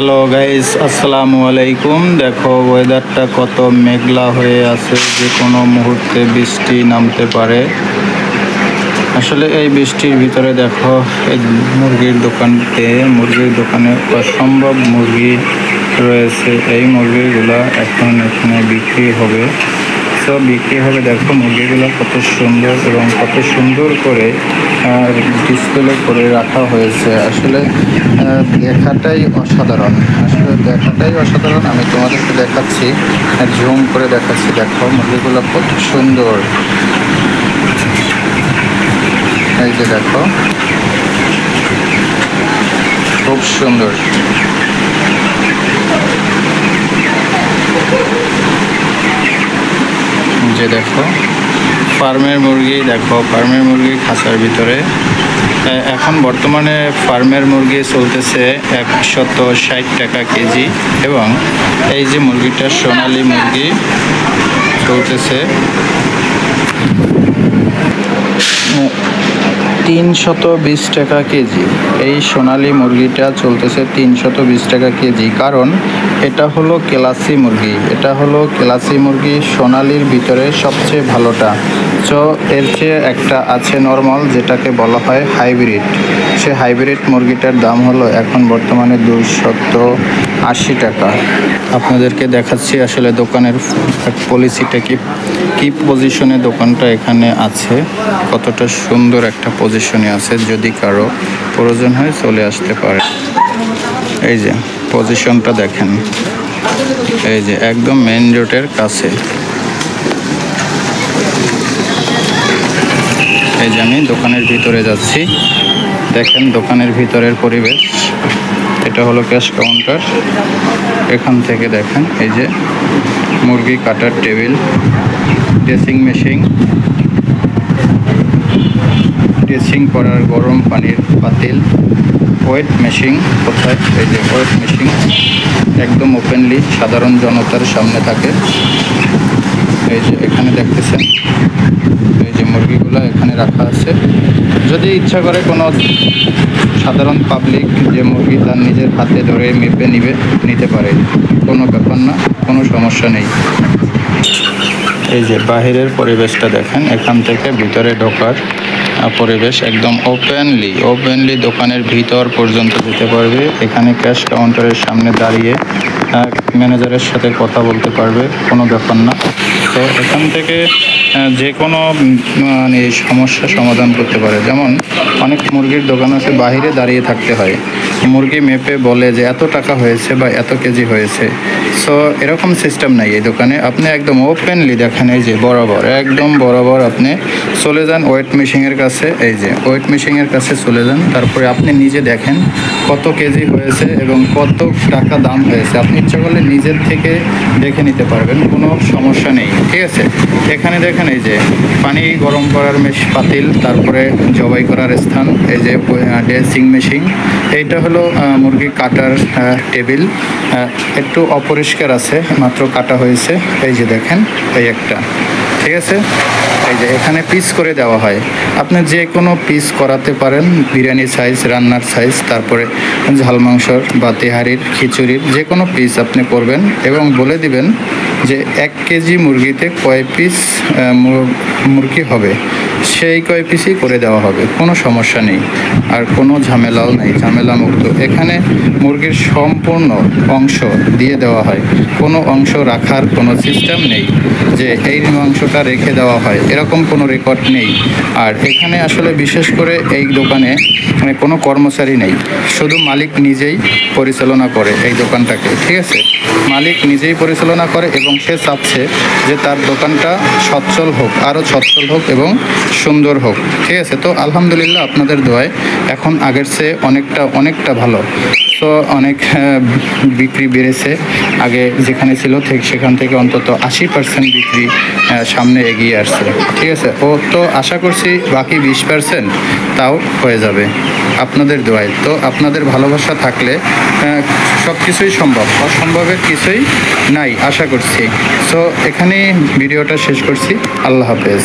Hello guys, আসসালামু আলাইকুম। দেখো ওয়েদারটা কত মেঘলা হয়ে আছে, যে কোনো মুহূর্তে বৃষ্টি নামতে পারে। আসলে এই বৃষ্টির ভিতরে দেখো এই মুরগির দোকানে অসম্ভব মুরগি রয়েছে। এই মুরগিগুলো এখন এখানে বিক্রি হবে। দেখো মুরগিগুলো কত সুন্দর এবং কত সুন্দর করে ডিসপ্লে করে রাখা হয়েছে। আসলে দেখাটাই অসাধারণ। আমি তোমাদেরকে দেখাচ্ছি, জুম করে দেখাচ্ছি। দেখো মুরগিগুলো কত সুন্দর। এই যে দেখো, খুব সুন্দর। যে দেখো ফার্মের মুরগি খাঁচার ভিতরে। এখন বর্তমানে ফার্মের মুরগি চলতেছে 160 টাকা কেজি, এবং এই যে মুরগিটা সোনালী মুরগি চলতেছে 320 টাকা কেজি। এই সোনালী মুরগিটা চলতেছে 320 টাকা কেজি, কারণ এটা হলো ক্লাসি মুরগি। সোনালীর ভিতরে সবচেয়ে ভালোটা। তো এর চেয়ে একটা আছে নর্মাল, যেটাকে বলা হয় হাইব্রিড। সে হাইব্রিড মুরগিটার দাম হলো এখন বর্তমানে 280 টাকা। আপনাদেরকে দেখাচ্ছি আসলে দোকানের পলিসিটা কি পজিশনে দোকানটা এখানে আছে, কতটা সুন্দর একটা পজিশনে আছে। যদি কারো প্রয়োজন হয় চলে আসতে পারে। এই যে পজিশনটা দেখেন, এই যে একদম মেইন রোডের কাছে। এই যে আমি দোকানের ভিতরে যাচ্ছি, দেখেন দোকানের ভিতরের পরিবেশ। এটা হলো ক্যাশ কাউন্টার। এখান থেকে দেখেন এই যে মুরগি কাটার টেবিল, ড্রেসিং মেশিন, ড্রেসিং করার গরম পানির পাতিল, ওয়েট মেশিন কোথায়, এই যে ওয়েট মেশিন একদম ওপেনলি সাধারণ জনতার সামনে থাকে। এই যে এখানে দেখতেছেন, এই যে মুরগিগুলো এখানে রাখা আছে। যদি ইচ্ছা করে কোনো সাধারণ পাবলিক যে মুরগি তার নিজের হাতে ধরে মেপে নিতে পারে, কোনো ব্যাপার না, কোনো সমস্যা নেই। এই যে বাহিরের পরিবেশটা দেখেন, এখান থেকে ভিতরে ঢোকার পরিবেশ একদম ওপেনলি দোকানের ভিতর পর্যন্ত যেতে পারবে। এখানে ক্যাশ কাউন্টারের সামনে দাঁড়িয়ে ম্যানেজারের সাথে কথা বলতে পারবে, কোনো ব্যাপার না। তো এখান থেকে যে কোনো সমস্যা সমাধান করতে পারে। যেমন অনেক মুরগির দোকান আছে, বাহিরে দাঁড়িয়ে থাকতে হয়, মুরগি মেপে বলে যে এত টাকা হয়েছে বা এত কেজি হয়েছে। সো এরকম সিস্টেম নাই এই দোকানে। আপনি একদম ওপেনলি দেখেন, এই যে একদম বরাবর আপনি চলে যান ওয়েট মেশিনের কাছে। এই যে ওয়েট মেশিনের কাছে চলে যান, তারপরে আপনি নিজে দেখেন কত কেজি হয়েছে এবং কত টাকা দাম হয়েছে। আপনি ইচ্ছা করলে নিজের থেকে দেখে নিতে পারবেন, কোনো সমস্যা নেই, ঠিক আছে। এখানে দেখেন এই যে পানি গরম করার পাতিল, তারপরে জবাই করার স্থান, এই যে ড্রেসিং মেশিন। এইটা হলো মুরগি কাটার টেবিল, একটু অপরিষ্কার আছে, মাত্র কাটা হয়েছে। এই যে দেখেন এই একটা, ঠিক আছে। এই যে এখানে পিস করে দেওয়া হয়, আপনি যে কোনো পিস করাতে পারেন, বিরিয়ানি সাইজ, রান্নার সাইজ, তারপরে ঝাল মাংসর বা তেহারির, খিচুড়ির যে কোনো পিস আপনি করবেন এবং বলে দিবেন যে 1 কেজি মুরগিতে কয় পিস মুরগি হবে, সেই কয় পিসই করে দেওয়া হবে, কোনো সমস্যা নেই। আর কোনো ঝামেলাও নেই, ঝামেলা মুক্ত। এখানে মুরগির সম্পূর্ণ অংশ দিয়ে দেওয়া হয়, কোনো অংশ রাখার কোনো সিস্টেম নেই যে এই অংশটা রেখে দেওয়া হয়, এরকম কোনো রেকর্ড নেই। আর এখানে আসলে বিশেষ করে এই দোকানে কোনো কর্মচারী নেই, শুধু মালিক নিজেই পরিচালনা করে এই দোকানটাকে, ঠিক আছে। মালিক নিজেই পরিচালনা করে এবং সে চাচ্ছে যে তার দোকানটা সচ্ছল হোক, আরও সচ্ছল হোক এবং সুন্দর হোক, ঠিক আছে। তো আলহামদুলিল্লাহ আপনাদের দোয়ায় এখন আগের চেয়ে অনেকটা ভালো। তো অনেক বিক্রি বেড়েছে, আগে যেখানে ছিল ঠিক সেখান থেকে অন্তত 80% বিক্রি সামনে এগিয়ে আসছে, ঠিক আছে। তো আশা করছি বাকি 20% তাও হয়ে যাবে আপনাদের দোয়ায়। তো আপনাদের ভালোবাসা থাকলে সব কিছুই সম্ভব, অসম্ভবের কিছুই নাই আশা করছি। সো এখানেই ভিডিওটা শেষ করছি। আল্লাহ হাফেজ।